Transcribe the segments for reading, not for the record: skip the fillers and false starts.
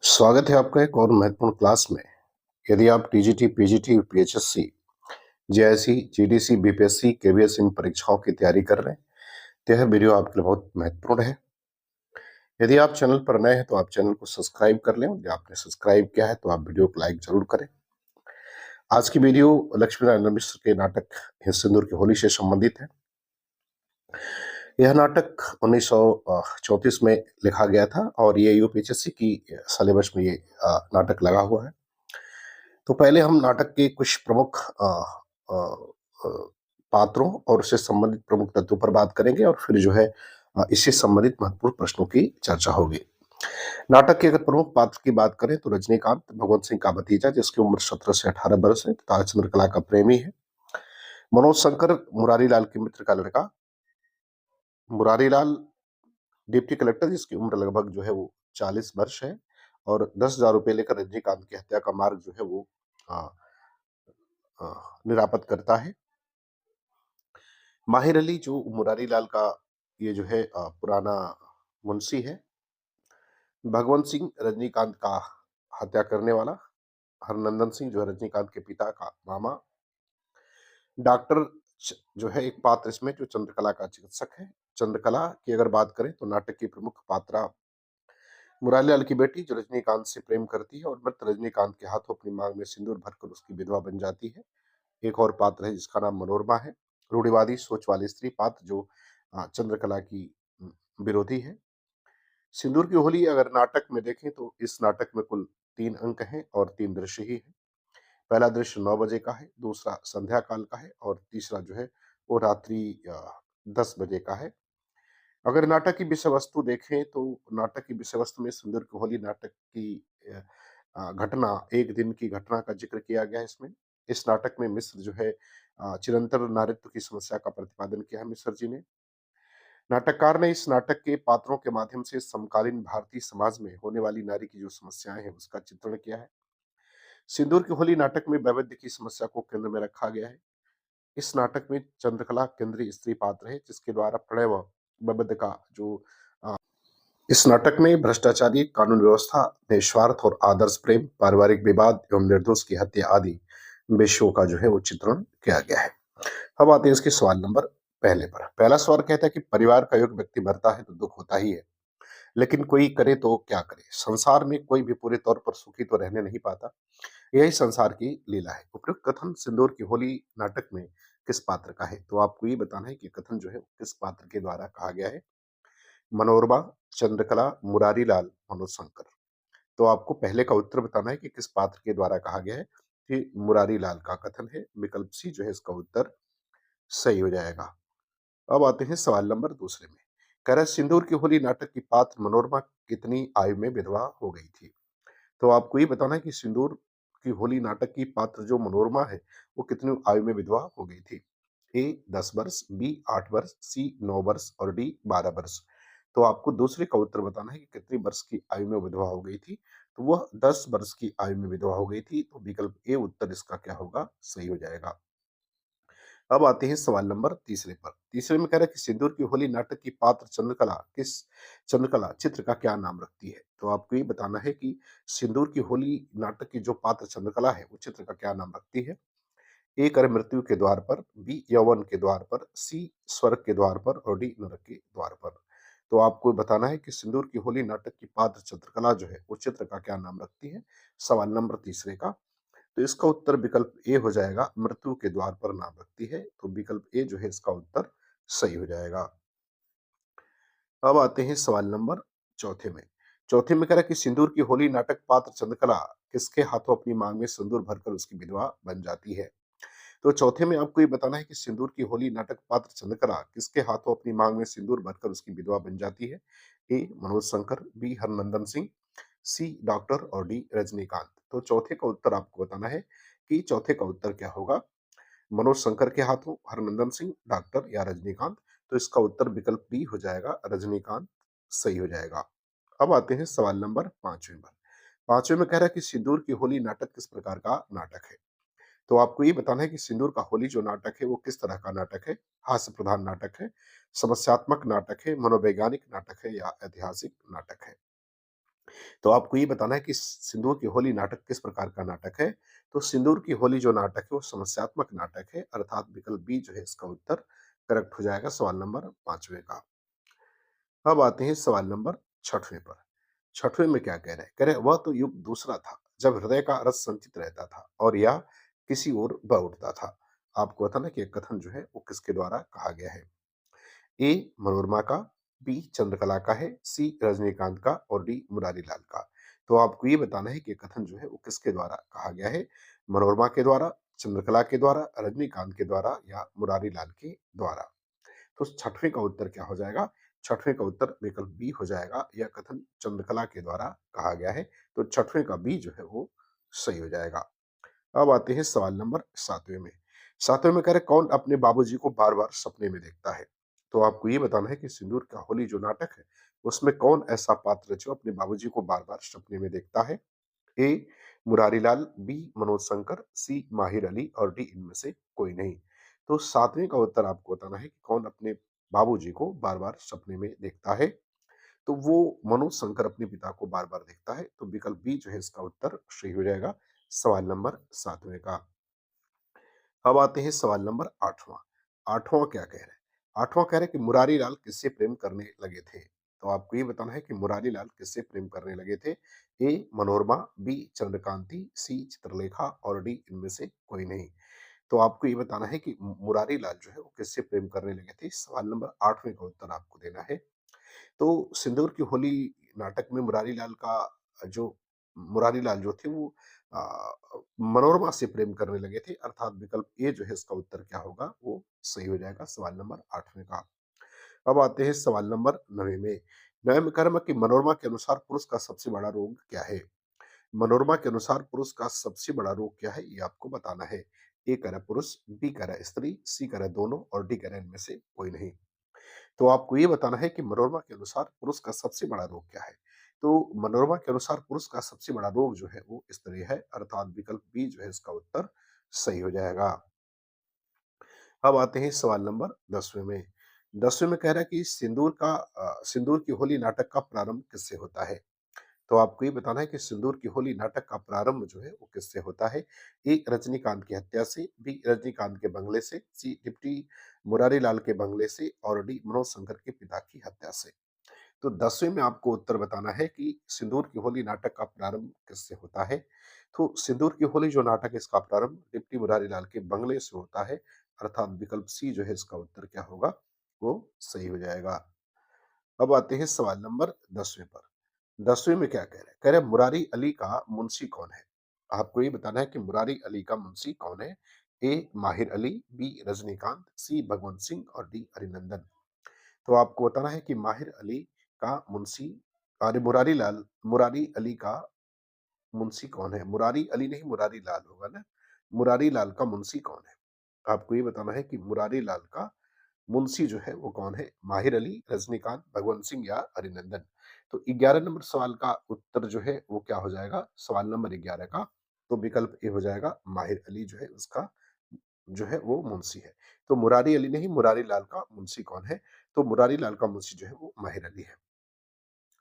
स्वागत है आपका एक और महत्वपूर्ण क्लास में। यदि आप TGT, PGT, PHSC, JIC, GDC, BPSC, KVS इन परीक्षाओं की तैयारी कर रहे हैं तो यह वीडियो आपके लिए बहुत महत्वपूर्ण है। यदि आप चैनल पर नए हैं तो आप चैनल को सब्सक्राइब कर लें। यदि आपने सब्सक्राइब किया है तो आप वीडियो को लाइक जरूर करें। आज की वीडियो लक्ष्मी नारायण मिश्र के नाटक सिंदूर की होली से संबंधित है। यह नाटक 1934 में लिखा गया था और ये यूपीएससी की सिलेबस में ये नाटक लगा हुआ है। तो पहले हम नाटक के कुछ प्रमुख अ, अ, पात्रों और उससे संबंधित प्रमुख तत्वों पर बात करेंगे और फिर जो है इससे संबंधित महत्वपूर्ण प्रश्नों की चर्चा होगी। नाटक के अगर प्रमुख पात्र की बात करें तो रजनीकांत भगवंत सिंह का भतीजा, जिसकी उम्र 17 से 18 वर्ष है तथा चंद्रकला का प्रेमी है। मनोज शंकर मुरारी लाल के मित्र का लड़का। मुरारी लाल डिप्टी कलेक्टर, जिसकी उम्र लगभग जो है वो 40 वर्ष है और 10,000 रुपए लेकर रजनीकांत की हत्या का मार्ग जो है वो अ, अ, निरापद करता है। माहिर अली जो मुरारी लाल का ये जो है पुराना मुंशी है। भगवंत सिंह रजनीकांत का हत्या करने वाला। हरनंदन सिंह जो है रजनीकांत के पिता का मामा। डॉक्टर जो है एक पात्र इसमें जो चंद्रकला का चिकित्सक है। चंद्रकला की अगर बात करें तो नाटक की प्रमुख पात्रा मुरारी लाल की बेटी जो रजनीकांत से प्रेम करती है और मृत रजनीकांत के हाथों अपनी मांग में सिंदूर भरकर उसकी विधवा बन जाती है। एक और पात्र है जिसका नाम मनोरमा है, रूढ़िवादी सोच वाली स्त्री पात्र जो चंद्रकला की विरोधी है। सिंदूर की होली अगर नाटक में देखें तो इस नाटक में कुल 3 अंक हैं और 3 दृश्य ही है। पहला दृश्य 9 बजे का है, दूसरा संध्या काल का है और तीसरा जो है वो रात्रि 10 बजे का है। अगर नाटक की विषय वस्तु देखें तो नाटक की विषय वस्तु में सिंदूर की होली नाटक की घटना, एक दिन की घटना का जिक्र किया गया है इसमें। इस नाटक में मिश्र जो है चिरंतर नारित्व की समस्या का प्रतिपादन किया है मिश्र जी ने। नाटककार ने इस नाटक के पात्रों के माध्यम से समकालीन भारतीय समाज में होने वाली नारी की जो समस्याएं हैं उसका चित्रण किया है। सिंदूर की होली नाटक में वैविध्य की समस्या को केंद्र में रखा गया है। इस नाटक में चंद्रकला केंद्रीय स्त्री पात्र है जिसके द्वारा प्रणय व वैविध्य का जो इस नाटक में भ्रष्टाचारी कानून व्यवस्था, निस्वार्थ और आदर्श प्रेम, पारिवारिक विवाद एवं निर्दोष की हत्या आदि विषयों का जो है वो चित्रण किया गया है। अब आते हैं इसके सवाल नंबर पहले पर। पहला सवाल कहता है कि परिवार का एक व्यक्ति मरता है तो दुख होता ही है, लेकिन कोई करे तो क्या करे। संसार में कोई भी पूरे तौर पर सुखी तो रहने नहीं पाता, यही संसार की लीला है। उपयुक्त कथन सिंदूर की होली नाटक में किस पात्र का है? तो आपको ये बताना है कि कथन जो है वो किस पात्र के द्वारा कहा गया है। मनोरमा, चंद्रकला, मुरारी लाल, मनोज शंकर। तो आपको पहले का उत्तर बताना है कि किस पात्र के द्वारा कहा गया है। कि मुरारी लाल का कथन है। विकल्प सी जो है इसका उत्तर सही हो जाएगा। अब आते हैं सवाल नंबर दूसरे में। कह रहा है सिंदूर की होली नाटक की पात्र मनोरमा कितनी आयु में विधवा हो गई थी? तो आपको ये बताना है कि सिंदूर की होली नाटक की पात्र जो मनोरमा है वो कितनी आयु में विधवा हो गई थी। ए 10 वर्ष, बी 8 वर्ष, सी 9 वर्ष और डी 12 वर्ष। तो आपको दूसरे का उत्तर बताना है कि कितनी वर्ष की आयु में विधवा हो गई थी। तो वह 10 वर्ष की आयु में विधवा हो गई थी। तो विकल्प ए उत्तर इसका क्या होगा? सही हो जाएगा। अब आते हैं सवाल नंबर तीसरे पर। तीसरे में कह रहा है कि सिंदूर की होली नाटक की पात्र चंद्रकला चित्र का क्या नाम रखती है? तो आपको ये बताना है कि सिंदूर की होली नाटक की जो पात्र चंद्रकला है वो चित्र का क्या नाम रखती है। ए कर मृत्यु के द्वार पर, बी यौवन के द्वार पर, सी स्वर्ग के द्वार पर और डी नरक के द्वार पर। तो आपको बताना है कि सिंदूर की होली नाटक की पात्र चित्रकला जो है वो चित्र का क्या नाम रखती है, सवाल नंबर तीसरे का। तो इसका उत्तर विकल्प ए हो जाएगा, मृत्यु के द्वार पर नाम रखती है। तो विकल्प ए जो है इसका उत्तर सही हो जाएगा। अब आते हैं सवाल नंबर चौथे में। चौथे में कह रहा है कि सिंदूर की होली नाटक पात्र चंद्रकला किसके हाथों अपनी मांग में सिंदूर भरकर उसकी विधवा बन जाती है? तो चौथे में आपको ये बताना है कि सिंदूर की होली नाटक पात्र चंद्रकला किसके हाथों अपनी मांग में सिंदूर भरकर उसकी विधवा बन जाती है। ए मनोज शंकर, बी हरनंदन सिंह, सी डॉक्टर और डी रजनीकांत। तो चौथे का उत्तर आपको बताना है कि चौथे का उत्तर क्या होगा। मनोज शंकर के हाथों, हरनंदन सिंह, डॉक्टर या रजनीकांत। तो इसका उत्तर विकल्प बी हो जाएगा, रजनीकांत सही हो जाएगा। अब आते हैं सवाल नंबर पांचवें पर। पांचवें में कह रहा है कि सिंदूर की होली नाटक किस प्रकार का नाटक है? तो आपको ये बताना है कि सिंदूर का होली जो नाटक है वो किस तरह का नाटक है। हास्य प्रधान नाटक है, समस्यात्मक नाटक है, मनोवैज्ञानिक नाटक है या ऐतिहासिक नाटक है। तो आपको ये बताना है कि सिंदूर की होली नाटक किस प्रकार का नाटक है? तो सिंदूर की होली जो नाटक है वो समस्यात्मक नाटक है, अर्थात विकल्प बी जो है इसका उत्तर करेक्ट हो जाएगा सवाल नंबर 5वें का। अब आते हैं सवाल नंबर 6वें पर। 6वें में क्या कह रहे हैं? कह रहे हैं वह तो युग दूसरा था, जब हृदय का रस संचित रहता था और यह किसी ओर बह उठता था। आपको बताना कि ये कथन जो है वो किसके द्वारा कहा गया है? ए मनोरमा का, बी चंद्रकला का है, सी रजनीकांत का और डी मुरारी लाल का। तो आपको ये बताना है कि ये कथन जो है वो किसके द्वारा कहा गया है? मनोरमा के द्वारा, चंद्रकला के द्वारा, रजनीकांत के द्वारा या मुरारी लाल के द्वारा। तो 6वें का उत्तर क्या हो जाएगा? 6वें का उत्तर विकल्प बी हो जाएगा। यह कथन चंद्रकला के द्वारा कहा गया है। तो 6वें का बी जो है वो सही हो जाएगा। अब आते हैं सवाल नंबर 7वें में। 7वें में कह रहे कौन अपने बाबूजी को बार-बार सपने में देखता है? तो आपको ये बताना है कि सिंदूर का होली जो नाटक है, उसमें कौन ऐसा पात्र है जो अपने बाबूजी को बार-बार सपने में देखता है? ए मुरारी लाल, बी मनोज शंकर, सी माहिर अली और डी इनमें से कोई नहीं। तो 7वें का उत्तर आपको बताना है कि कौन अपने बाबूजी को बार-बार सपने में देखता है? तो वो मनोज शंकर अपने पिता को बार-बार देखता है, तो विकल्प बी जो है इसका उत्तर सही हो जाएगा, सवाल नंबर 7वें का। अब आते हैं सवाल नंबर 8वां। 8वां क्या कह रहे हैं? 8वां कह रहे हैं कि मुरारी लाल किससे प्रेम करने लगे थे? तो आपको ये बताना है कि मुरारी लाल किससे प्रेम करने लगे थे? ए मनोरमा, बी चंद्रकांति, सी चित्रलेखा और डी इनमें से कोई नहीं। तो आपको ये बताना है कि मुरारी लाल जो है वो किससे प्रेम करने लगे थे? सवाल नंबर 8वें का उत्तर आपको देना है। तो सिंदूर की होली नाटक में मुरारी लाल जो थे वो अ, मनोरमा से प्रेम करने लगे थे, अर्थात विकल्प ए जो है इसका उत्तर क्या होगा वो सही हो जाएगा सवाल नंबर 8वें का। अब आते हैं सवाल नंबर 9वें में। 9वें में कर्म कि मनोरमा के अनुसार पुरुष का सबसे बड़ा रोग क्या है? मनोरमा के अनुसार पुरुष का सबसे बड़ा रोग क्या है ये आपको बताना है। ए कह रहा है पुरुष, बी कह रहा है स्त्री, सी कह रहा है दोनों और डी कह रहा है इनमें से कोई नहीं। तो आपको ये बताना है कि मनोरमा के अनुसार पुरुष का सबसे बड़ा रोग क्या है? तो मनोरमा के अनुसार पुरुष का सबसे बड़ा रोग जो है वो स्त्री है, अर्थात विकल्प बी जो है इसका उत्तर सही हो जाएगा। अब आते हैं सवाल नंबर 10वें में। 10वें में कह रहा है कि सिंदूर की होली नाटक का प्रारंभ किससे होता है? तो आपको ये बताना है कि सिंदूर की होली नाटक का प्रारंभ जो है वो किससे होता है? ए रजनीकांत की हत्या से, बी रजनीकांत के बंगले से, सी डिप्टी मुरारी लाल के बंगले से और डी मनोज शंकर के पिता की हत्या से। तो 10वें में आपको उत्तर बताना है कि सिंदूर की होली नाटक का प्रारंभ किससे होता है? तो सिंदूर की होली जो नाटक है इसका प्रारंभ डिप्टी मुरारी लाल के बंगले से होता है, अर्थात विकल्प सी जो है इसका उत्तर क्या होगा? वो सही हो जाएगा। अब आते हैं सवाल नंबर 10वें पर। 10वें में क्या कह रहे हैं? कह रहे हैं मुरारी अली का मुंशी कौन है? आपको ये बताना है कि मुरारी अली का मुंशी कौन है? ए माहिर अली, बी रजनीकांत, सी भगवंत सिंह और डी अरिनंदन। तो आपको बताना है कि माहिर अली का मुंशी अरे मुरारी अली का मुंशी कौन है? मुरारी अली नहीं मुरारी लाल होगा ना? मुरारी लाल का मुंशी कौन है? आपको ये बताना है कि मुरारी लाल का मुंशी जो है वो कौन है? माहिर अली, रजनीकांत, भगवंत सिंह या अरिनंदन। तो 11 नंबर सवाल का उत्तर जो है वो क्या हो जाएगा? सवाल नंबर 11 का तो विकल्प ए हो जाएगा, माहिर अली जो है उसका जो है वो मुंशी है। तो मुरारी अली नहीं मुरारी लाल का मुंशी कौन है? तो मुरारी लाल का मुंशी जो है वो माहिर अली है।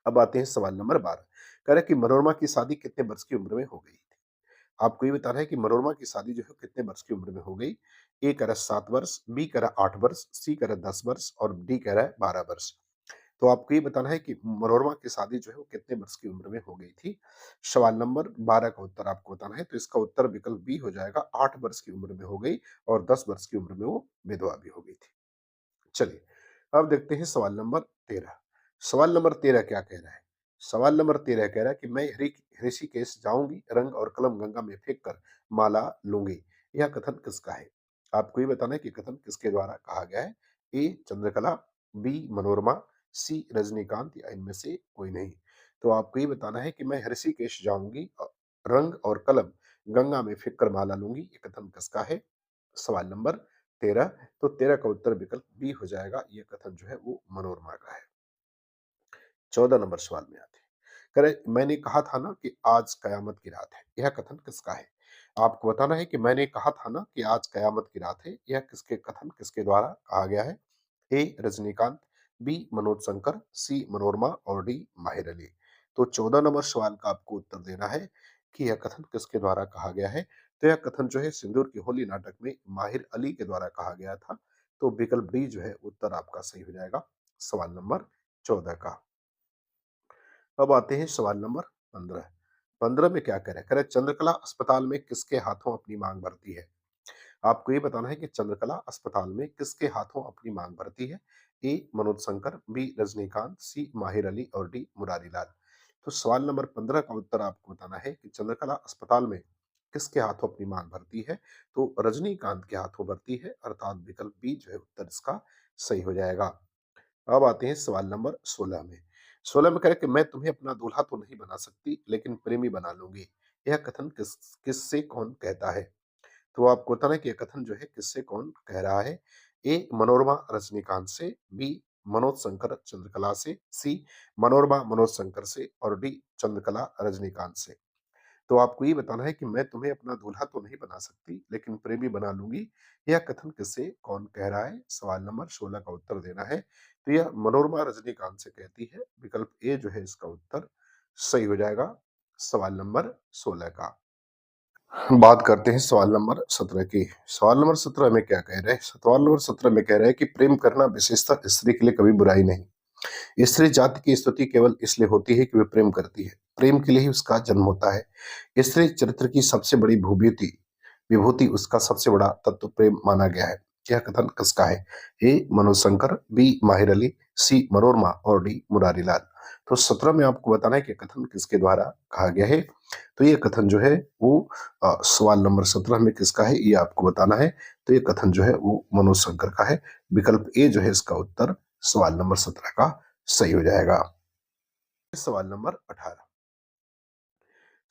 अब आते हैं सवाल नंबर 12। कह रहा है कि मनोरमा की शादी कितने वर्ष की उम्र में हो गई थी? आपको ये बताना है कि मनोरमा की शादी जो है कितने वर्ष की उम्र में हो गई? ए कह रहा है 7 वर्ष, बी कह रहा है 8 वर्ष, सी कह रहा है 10 वर्ष और डी कह रहा है 12 वर्ष। तो आपको ये बताना है कि मनोरमा की शादी जो है वो कितने वर्ष की उम्र में हो गई थी? सवाल नंबर 12 का उत्तर आपको बताना है, तो इसका उत्तर विकल्प बी हो जाएगा, 8 वर्ष की उम्र में हो गई और 10 वर्ष की उम्र में वो विधवा भी हो गई थी। चलिए, अब देखते हैं सवाल नंबर 13। सवाल नंबर 13 क्या कह रहा है? सवाल नंबर 13 कह रहा है कि मैं ऋषिकेश जाऊँगी, रंग और कलम गंगा में फेंक कर माला लूँगी। यह कथन किसका है? आपको ये बताना है कि कथन किसके द्वारा कहा गया है? ए चंद्रकला, बी मनोरमा, सी रजनीकांत या इनमें से कोई नहीं। तो आपको ये बताना है कि मैं ऋषिकेश जाऊँगी रंग और कलम गंगा में फेंक कर माला लूँगी। ये कथन किसका है? सवाल नंबर 13। तो 13 का उत्तर विकल्प बी हो जाएगा। ये कथन जो है वो मनोरमा का है। 14 नंबर सवाल में आते हैं। कह रहे मैंने कहा था ना कि आज कयामत की रात है। यह कथन किसका है? आपको बताना है कि मैंने कहा था ना कि आज कयामत की रात है। यह किसके कथन किसके द्वारा कहा गया है? ए रजनीकांत, बी मनोज शंकर, सी मनोरमा और डी माहिर अली। तो 14 नंबर सवाल का आपको उत्तर देना है कि यह कथन किसके द्वारा कहा गया है? तो यह कथन जो है सिंदूर की होली नाटक में माहिर अली के द्वारा कहा गया था। तो विकल्प डी जो है उत्तर आपका सही हो जाएगा सवाल नंबर 14 का। अब आते हैं सवाल नंबर 15। 15 में क्या कह रहा है? कह रहा है चंद्रकला अस्पताल में किसके हाथों अपनी मांग भरती है? आपको ये बताना है कि चंद्रकला अस्पताल में किसके हाथों अपनी मांग भरती है? ए मनोज शंकर, बी रजनीकांत, सी माहिर अली और डी मुरारी लाल। तो सवाल नंबर 15 का उत्तर आपको बताना है कि चंद्रकला अस्पताल में किसके हाथों अपनी मांग भरती है? तो रजनीकांत के हाथों भरती है, अर्थात विकल्प बी जो है उत्तर इसका सही हो जाएगा। अब आते हैं सवाल नंबर 16 में। 16 में कह रहा है कि मैं तुम्हें अपना दूल्हा तो नहीं बना सकती, लेकिन प्रेमी बना लूँगी। यह कथन किससे कौन कहता है? तो आपको बताना है कि यह कथन जो है किससे कौन कह रहा है? ए मनोरमा रजनीकांत से, बी मनोज शंकर चंद्रकला से, सी मनोरमा मनोज शंकर से और डी चंद्रकला रजनीकांत से। तो आपको ये बताना है कि मैं तुम्हें अपना दूल्हा तो नहीं बना सकती, लेकिन प्रेमी बना लूँगी। यह कथन किससे कौन कह रहा है? सवाल नंबर 16 का उत्तर देना है। तो यह मनोरमा रजनीकांत से कहती है। विकल्प ए जो है इसका उत्तर सही हो जाएगा सवाल नंबर 16 का। बात करते हैं सवाल नंबर 17 की। सवाल नंबर 17 में क्या कह रहे हैं? सवाल नंबर 17 में कह रहे हैं कि प्रेम करना विशेषतः स्त्री के लिए कभी बुराई नहीं। स्त्री जाति की स्तुति केवल इसलिए होती है कि वे प्रेम करती है। प्रेम के लिए ही उसका जन्म होता है। स्त्री चरित्र की सबसे बड़ी भूभूति विभूति उसका सबसे बड़ा तत्व प्रेम माना गया है। यह कथन किसका है? ए मनोज शंकर, बी माहिर अली, सी मनोरमा और डी मुरारी लाल। तो 17 में आपको बताना है कि कथन किसके द्वारा कहा गया है। तो ये कथन जो है वो सवाल नंबर 17 में किसका है ये आपको बताना है। तो ये कथन जो है वो मनोज शंकर का है। विकल्प ए जो है इसका उत्तर सवाल नंबर 17 का सही हो जाएगा। सवाल नंबर 18।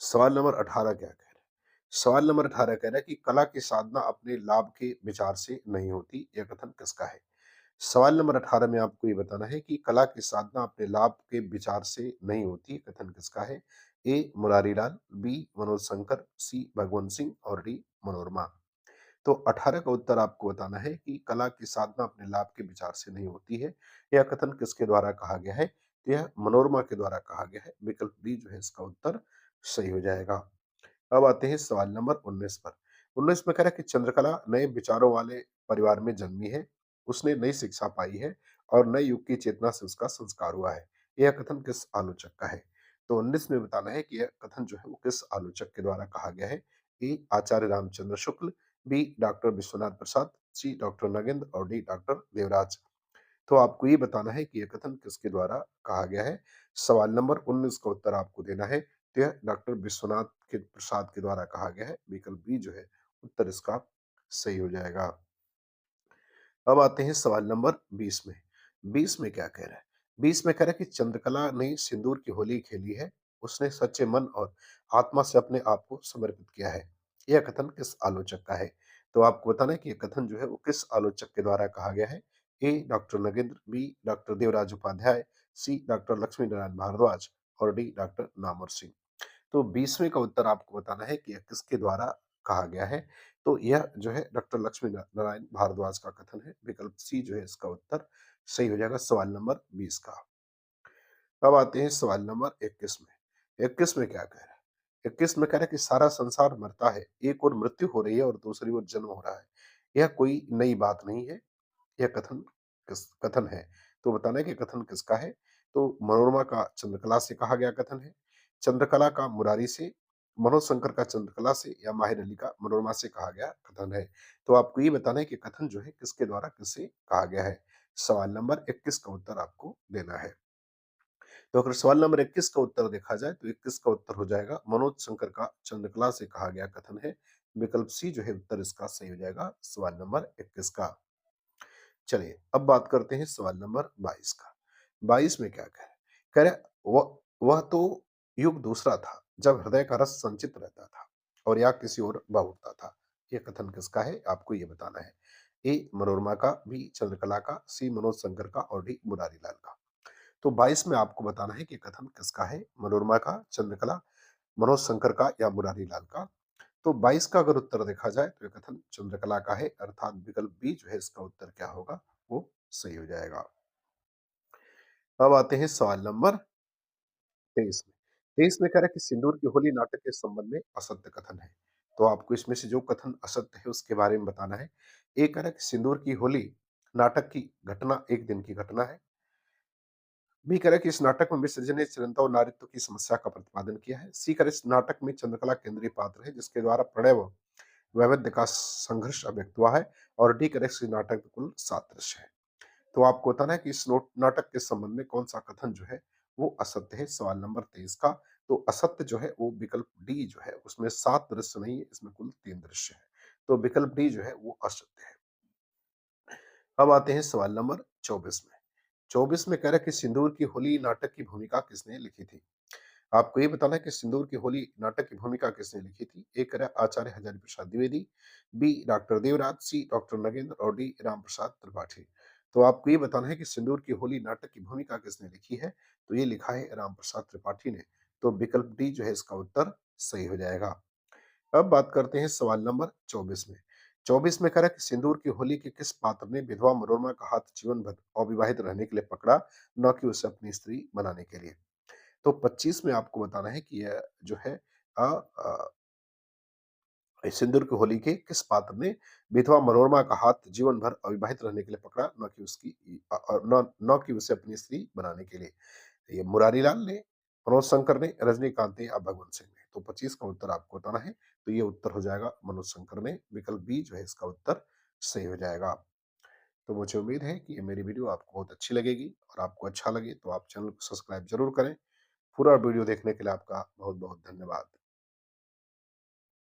सवाल नंबर 18 क्या कह रहा है? सवाल नंबर 18 कह रहा है कि कला की साधना अपने लाभ के विचार से नहीं होती। यह कथन किसका है? सवाल नंबर 18 में आपको ये बताना है कि कला की साधना अपने लाभ के विचार से नहीं होती। कथन किसका है? ए मुरारी लाल, बी मनोज शंकर, सी भगवंत सिंह और डी मनोरमा। तो 18 का उत्तर आपको बताना है कि कला की साधना अपने लाभ के विचार से नहीं होती है। यह कथन किसके द्वारा कहा गया है? तो यह मनोरमा के द्वारा कहा गया है। विकल्प डी जो है इसका उत्तर सही हो जाएगा। अब आते हैं सवाल नंबर 19 पर। 19 में कह रहा है कि चंद्रकला नए विचारों वाले परिवार में जन्मी है। उसने नई शिक्षा पाई है और नए युग की चेतना से उसका संस्कार हुआ है। यह कथन किस आलोचक का है? तो 19 में बताना है कि यह कथन जो है वो किस आलोचक के द्वारा कहा गया है। ए आचार्य रामचंद्र शुक्ल, बी डॉक्टर विश्वनाथ प्रसाद, सी डॉक्टर नगेंद्र और डी डॉक्टर देवराज। तो आपको ये बताना है कि यह कथन किसके द्वारा कहा गया है। सवाल नंबर 19 का उत्तर आपको देना है। तो यह डॉक्टर विश्वनाथ के प्रसाद के द्वारा कहा गया है। विकल्प बी जो है उत्तर इसका सही हो जाएगा। अब आते हैं सवाल नंबर 20 में। 20 में क्या कह रहा है? 20 में कह रहा है कि चंद्रकला ने सिंदूर की होली खेली है। उसने सच्चे मन और आत्मा से अपने आप को समर्पित किया है। यह कथन किस आलोचक का है? तो आपको बताना है कि यह कथन जो है वो किस आलोचक के द्वारा कहा गया है। A doctor Nagendra, B doctor Devraj Upadhyay, C doctor Lakshmi Narayan Bhardwaj और डी डॉक्टर नामवर सिंह। तो 20वें का उत्तर आपको बताना है कि यह किसके द्वारा कहा गया है। तो यह जो है डॉक्टर लक्ष्मी नारायण भारद्वाज का कथन है। विकल्प सी जो है इसका उत्तर सही हो जाएगा सवाल नंबर 20 का। अब आते हैं सवाल नंबर 21 में। 21 में क्या कह रहा है? 21 में कह रहा है कि सारा संसार मरता है, एक ओर मृत्यु हो रही है और दूसरी ओर जन्म हो रहा है। यह कोई नई बात नहीं है। यह कथन है। तो बताना है कि कथन किसका है? तो मनोरमा का चंद्रकला से कहा गया कथन है, चंद्रकला का मुरारी से, मनोज शंकर का चंद्रकला से या माहिर अली का मनोरमा से कहा गया कथन है। तो आपको ये बताना है कि कथन जो है किसके द्वारा किससे कहा गया है। सवाल नंबर 21 का उत्तर आपको देना है। तो अगर सवाल नंबर 21 का उत्तर देखा जाए तो 21 का उत्तर हो जाएगा मनोज शंकर का चंद्रकला से कहा गया कथन है। विकल्प सी जो है उत्तर इसका सही हो जाएगा सवाल नंबर 21 का। चलिए अब बात करते हैं सवाल नंबर 22 का। 22 में क्या कह रहे हैं? कह रहे वह तो युग दूसरा था जब हृदय का रस संचित रहता था और या किसी और बह उठता था। यह कथन किसका है? आपको ये बताना है। ए मनोरमा का, बी चंद्रकला का, सी मनोज शंकर का और डी मुरारी लाल का। तो 22 में आपको बताना है कि कथन किसका है। मनोरमा का, चंद्रकला, मनोज शंकर का या मुरारी लाल का। तो 22 का अगर उत्तर देखा जाए तो ये कथन चंद्रकला का है, अर्थात विकल्प बी जो है इसका उत्तर क्या होगा वो सही हो जाएगा। अब आते हैं सवाल नंबर 23 में। 23 में कह रहा है कि सिंदूर की होली नाटक के संबंध में असत्य कथन है। तो आपको इसमें से जो कथन असत्य है उसके बारे में बताना है। ए कह रहा है कि सिंदूर की होली नाटक की घटना 1 दिन की घटना है। बी कह रहा है कि इस नाटक में मिश्र जी ने चिरंता और नारीत्व की समस्या का प्रतिपादन किया है। सी कह रहा है इस नाटक में चंद्रकला केंद्रीय पात्र है जिसके द्वारा प्रणय व वैविध्य का संघर्ष अभिव्यक्त हुआ है। और डी कह रहा है इस नाटक में कुल 7 दृश्य है। तो आपको बताना है कि इस नाटक के संबंध में कौन सा कथन जो है वो असत्य है, सवाल नंबर 23 का। तो असत्य जो है वो विकल्प डी जो है उसमें 7 दृश्य नहीं है, इसमें कुल 3 दृश्य है। तो विकल्प डी जो है वो असत्य है। अब आते हैं सवाल नंबर 24 में। 24 में कह रहा है कि सिंदूर की होली नाटक की भूमिका किसने लिखी थी? आपको ये बताना है कि सिंदूर की होली नाटक की भूमिका किसने लिखी थी? ए कह रहा है आचार्य हजारी प्रसाद द्विवेदी, बी डॉक्टर देवराज, सी डॉक्टर नगेंद्र और डी राम प्रसाद त्रिपाठी। तो आपको ये बताना है कि सिंदूर की होली नाटक की भूमिका किसने लिखी है? तो ये लिखा है राम प्रसाद त्रिपाठी ने। तो विकल्प डी जो है इसका उत्तर सही हो जाएगा। अब बात करते हैं सवाल नंबर 24 में। 24 में कह रहा है कि सिंदूर की होली के किस पात्र ने विधवा मनोरमा का हाथ जीवन भर अविवाहित रहने के लिए पकड़ा, न कि उसे अपनी स्त्री बनाने के लिए? तो 25 में आपको बताना है कि यह जो है अ अ, सिंदूर की होली के किस पात्र ने विधवा मनोरमा का हाथ जीवन भर अविवाहित रहने के लिए पकड़ा, न कि न कि उसे अपनी स्त्री बनाने के लिए? ये मुरारी लाल ने, मनोज शंकर ने, रजनीकांत ने या भगवंत सिंह ने? तो 25 का उत्तर आपको बताना है। तो ये उत्तर हो जाएगा मनोज शंकर ने, विकल्प बी जो है इसका उत्तर सही हो जाएगा। तो मुझे उम्मीद है कि ये मेरी वीडियो आपको बहुत अच्छी लगेगी और आपको अच्छा लगे तो आप चैनल को सब्सक्राइब ज़रूर करें। पूरा वीडियो देखने के लिए आपका बहुत-बहुत धन्यवाद।